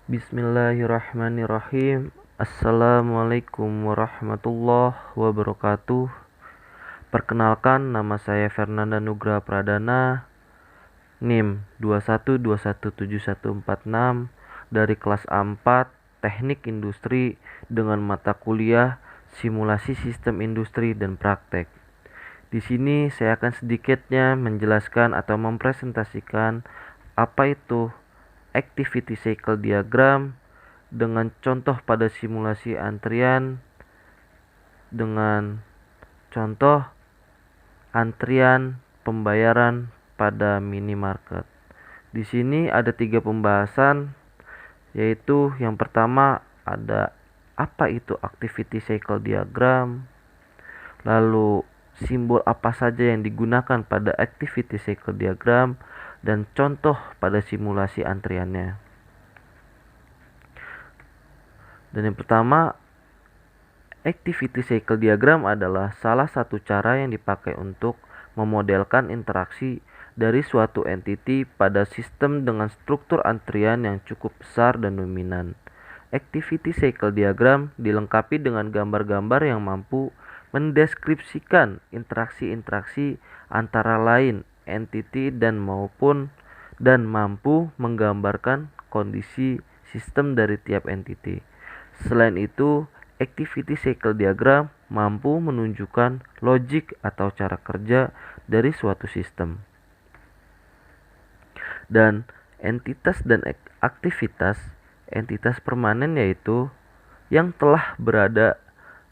Bismillahirrahmanirrahim. Assalamualaikum warahmatullahi wabarakatuh. Perkenalkan, nama saya Fernanda Nugraha Pradana, NIM 212174146 dari kelas A4 Teknik Industri dengan mata kuliah Simulasi Sistem Industri dan Praktek. Di sini saya akan sedikitnya menjelaskan atau mempresentasikan apa itu activity cycle diagram dengan contoh pada simulasi antrian dengan contoh antrian pembayaran pada minimarket. Di sini ada 3 pembahasan, yaitu yang pertama ada apa itu activity cycle diagram, lalu simbol apa saja yang digunakan pada activity cycle diagram, dan contoh pada simulasi antriannya. Dan yang pertama, activity cycle diagram adalah salah satu cara yang dipakai untuk memodelkan interaksi dari suatu entity pada sistem dengan struktur antrian yang cukup besar dan dominan. Activity cycle diagram dilengkapi dengan gambar-gambar yang mampu mendeskripsikan interaksi-interaksi antara lain entity dan mampu menggambarkan kondisi sistem dari tiap entity. Selain itu, activity cycle diagram mampu menunjukkan logik atau cara kerja dari suatu sistem. Dan entitas dan aktivitas, entitas permanen yaitu yang telah berada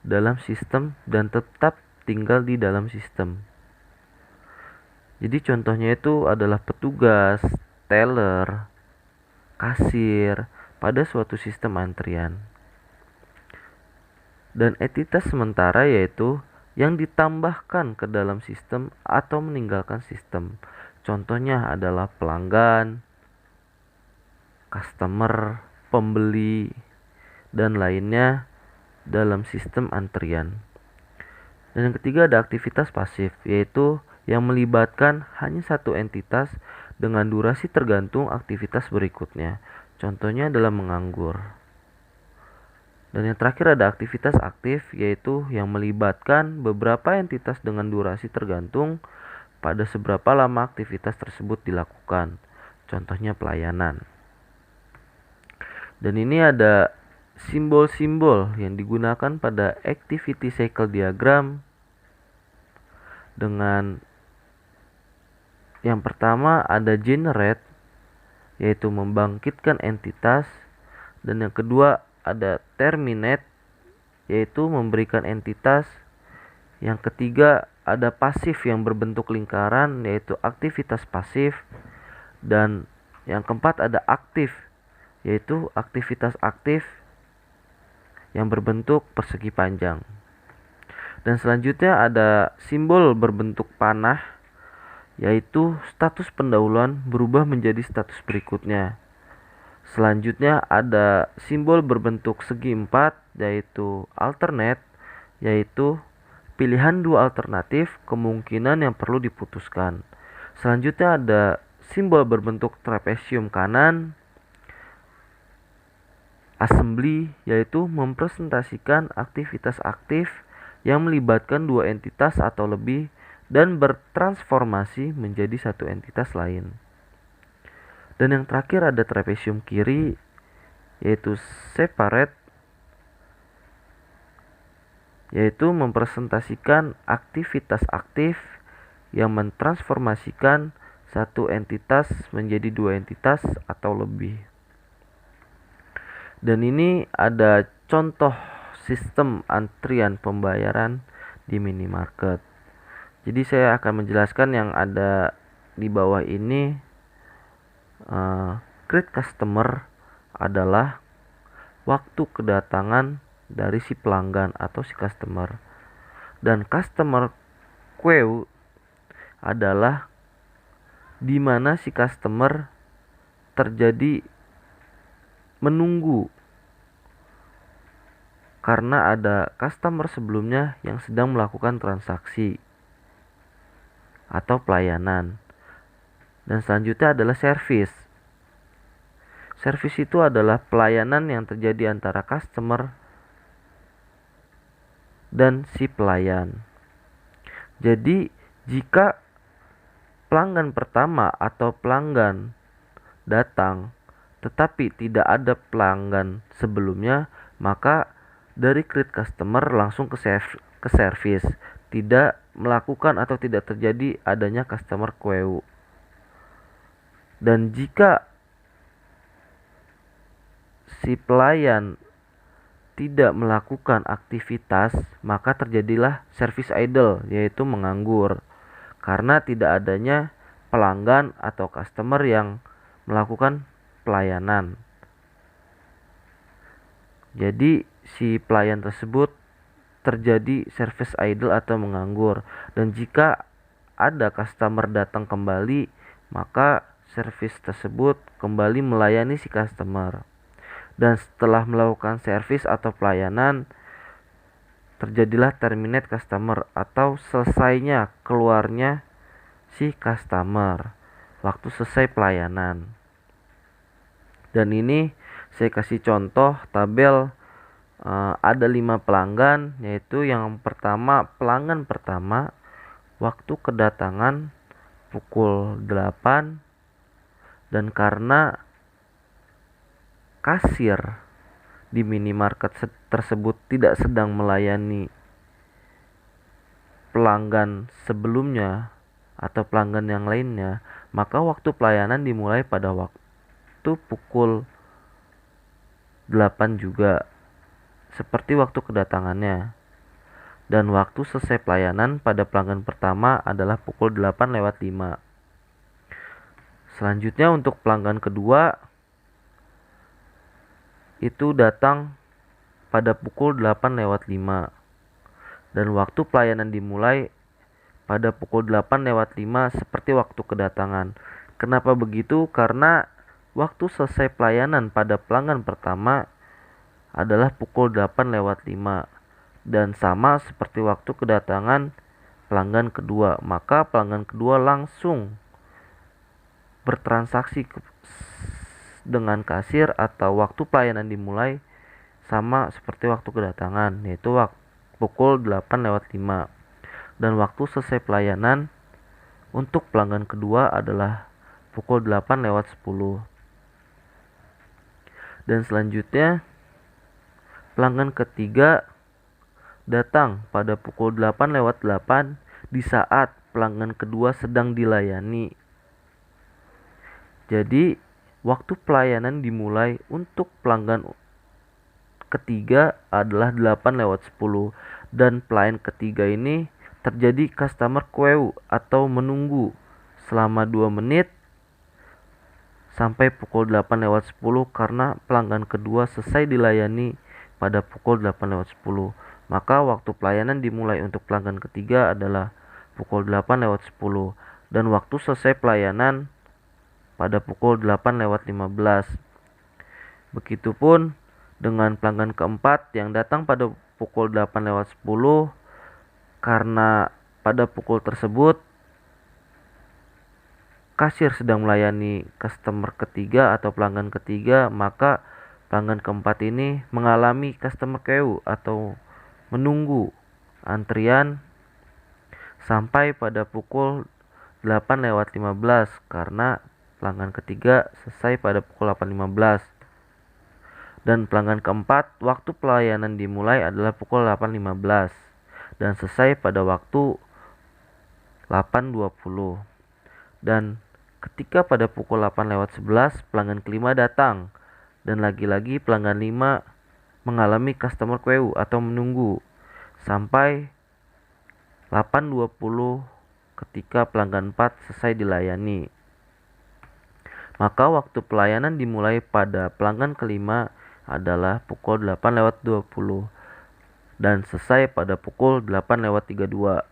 dalam sistem dan tetap tinggal di dalam sistem. Jadi contohnya itu adalah petugas, teller, kasir pada suatu sistem antrian. Dan entitas sementara yaitu yang ditambahkan ke dalam sistem atau meninggalkan sistem. Contohnya adalah pelanggan, customer, pembeli, dan lainnya dalam sistem antrian. Dan yang ketiga ada aktivitas pasif, yaitu yang melibatkan hanya satu entitas dengan durasi tergantung aktivitas berikutnya. Contohnya adalah menganggur. Dan yang terakhir ada aktivitas aktif, yaitu yang melibatkan beberapa entitas dengan durasi tergantung pada seberapa lama aktivitas tersebut dilakukan. Contohnya pelayanan. Dan ini ada simbol-simbol yang digunakan pada activity cycle diagram dengan yang pertama ada generate, yaitu membangkitkan entitas, dan yang kedua ada terminate, yaitu memberikan entitas. Yang ketiga ada pasif yang berbentuk lingkaran, yaitu aktivitas pasif, dan yang keempat ada aktif, yaitu aktivitas aktif yang berbentuk persegi panjang. Dan selanjutnya ada simbol berbentuk panah, yaitu status pendahuluan berubah menjadi status berikutnya. Selanjutnya ada simbol berbentuk segi empat, yaitu alternate, yaitu pilihan dua alternatif kemungkinan yang perlu diputuskan. Selanjutnya ada simbol berbentuk trapesium kanan, assembly, yaitu mempresentasikan aktivitas aktif yang melibatkan dua entitas atau lebih dan bertransformasi menjadi satu entitas lain. Dan yang terakhir ada trapesium kiri, yaitu separate, yaitu mempresentasikan aktivitas aktif yang mentransformasikan satu entitas menjadi dua entitas atau lebih. Dan ini ada contoh sistem antrian pembayaran di minimarket. Jadi saya akan menjelaskan yang ada di bawah ini. Create customer adalah waktu kedatangan dari si pelanggan atau si customer, dan customer queue adalah di mana si customer terjadi menunggu karena ada customer sebelumnya yang sedang melakukan transaksi atau pelayanan. Dan selanjutnya adalah service. Service itu adalah pelayanan yang terjadi antara customer dan si pelayan. Jadi, jika pelanggan pertama atau pelanggan datang tetapi tidak ada pelanggan sebelumnya, maka dari create customer langsung ke service, tidak melakukan atau tidak terjadi adanya customer queue. Dan jika si pelayan tidak melakukan aktivitas, maka terjadilah service idle, yaitu menganggur, karena tidak adanya pelanggan atau customer yang melakukan pelayanan. Jadi si pelayan tersebut terjadi service idle atau menganggur, dan jika ada customer datang kembali, maka service tersebut kembali melayani si customer. Dan setelah melakukan service atau pelayanan, terjadilah terminate customer atau selesainya keluarnya si customer waktu selesai pelayanan. Dan ini saya kasih contoh tabel, ada 5 pelanggan, yaitu yang pertama, pelanggan pertama waktu kedatangan pukul 8, dan karena kasir di minimarket tersebut tidak sedang melayani pelanggan sebelumnya atau pelanggan yang lainnya, maka waktu pelayanan dimulai pada waktu pukul 8 juga, seperti waktu kedatangannya. Dan waktu selesai pelayanan pada pelanggan pertama adalah pukul 8:05. Selanjutnya untuk pelanggan kedua itu datang pada pukul 8:05. Dan waktu pelayanan dimulai pada pukul 8:05 seperti waktu kedatangan. Kenapa begitu? Karena waktu selesai pelayanan pada pelanggan pertama adalah pukul 8:05 dan sama seperti waktu kedatangan pelanggan kedua. Maka pelanggan kedua langsung bertransaksi dengan kasir atau waktu pelayanan dimulai sama seperti waktu kedatangan, yaitu pukul 8:05. Dan waktu selesai pelayanan untuk pelanggan kedua adalah pukul 8:10. Dan selanjutnya pelanggan ketiga datang pada pukul 8:08 di saat pelanggan kedua sedang dilayani. Jadi waktu pelayanan dimulai untuk pelanggan ketiga adalah 8:10, dan pelayan ketiga ini terjadi customer queue atau menunggu selama 2 menit sampai pukul 8:10 karena pelanggan kedua selesai dilayani pada pukul 8:10. Maka waktu pelayanan dimulai untuk pelanggan ketiga adalah pukul 8:10 dan waktu selesai pelayanan pada pukul 8:15. Begitupun dengan pelanggan keempat yang datang pada pukul 8:10, karena pada pukul tersebut kasir sedang melayani customer ketiga atau pelanggan ketiga, maka pelanggan keempat ini mengalami customer queue atau menunggu antrian sampai pada pukul 8:15 karena pelanggan ketiga selesai pada pukul 8:15. Dan pelanggan keempat waktu pelayanan dimulai adalah pukul 8:15 dan selesai pada waktu 8:20. Dan ketika pada pukul 8:11 pelanggan kelima datang, dan lagi-lagi pelanggan 5 mengalami customer queue atau menunggu sampai 8:20 ketika pelanggan 4 selesai dilayani. Maka waktu pelayanan dimulai pada pelanggan kelima adalah pukul 8:20 dan selesai pada pukul 8:32.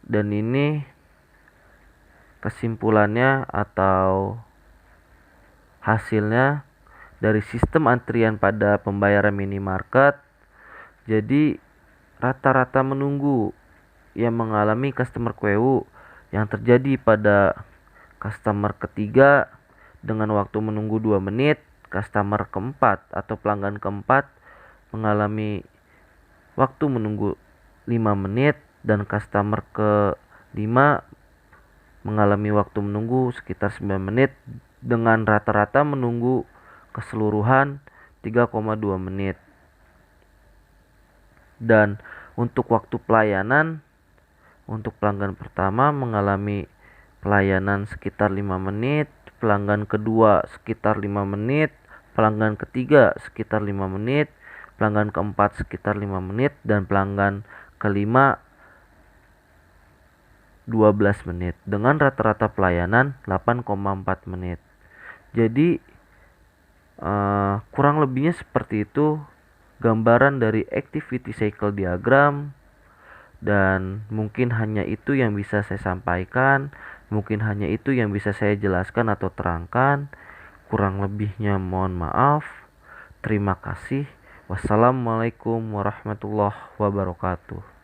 Dan ini kesimpulannya atau hasilnya dari sistem antrian pada pembayaran minimarket. Jadi rata-rata menunggu yang mengalami customer queue yang terjadi pada customer ketiga dengan waktu menunggu 2 menit. Customer keempat atau pelanggan keempat mengalami waktu menunggu 5 menit dan customer kelima mengalami waktu menunggu sekitar 9 menit dengan rata-rata menunggu keseluruhan 3,2 menit. Dan untuk waktu pelayanan, untuk pelanggan pertama mengalami pelayanan sekitar 5 menit, pelanggan kedua sekitar 5 menit, pelanggan ketiga sekitar 5 menit, pelanggan keempat sekitar 5 menit, dan pelanggan kelima 12 menit dengan rata-rata pelayanan 8,4 menit. Jadi kurang lebihnya seperti itu gambaran dari activity cycle diagram, dan mungkin hanya itu yang bisa saya sampaikan, mungkin hanya itu yang bisa saya jelaskan atau terangkan. Kurang lebihnya mohon maaf. Terima kasih. Wassalamualaikum warahmatullahi wabarakatuh.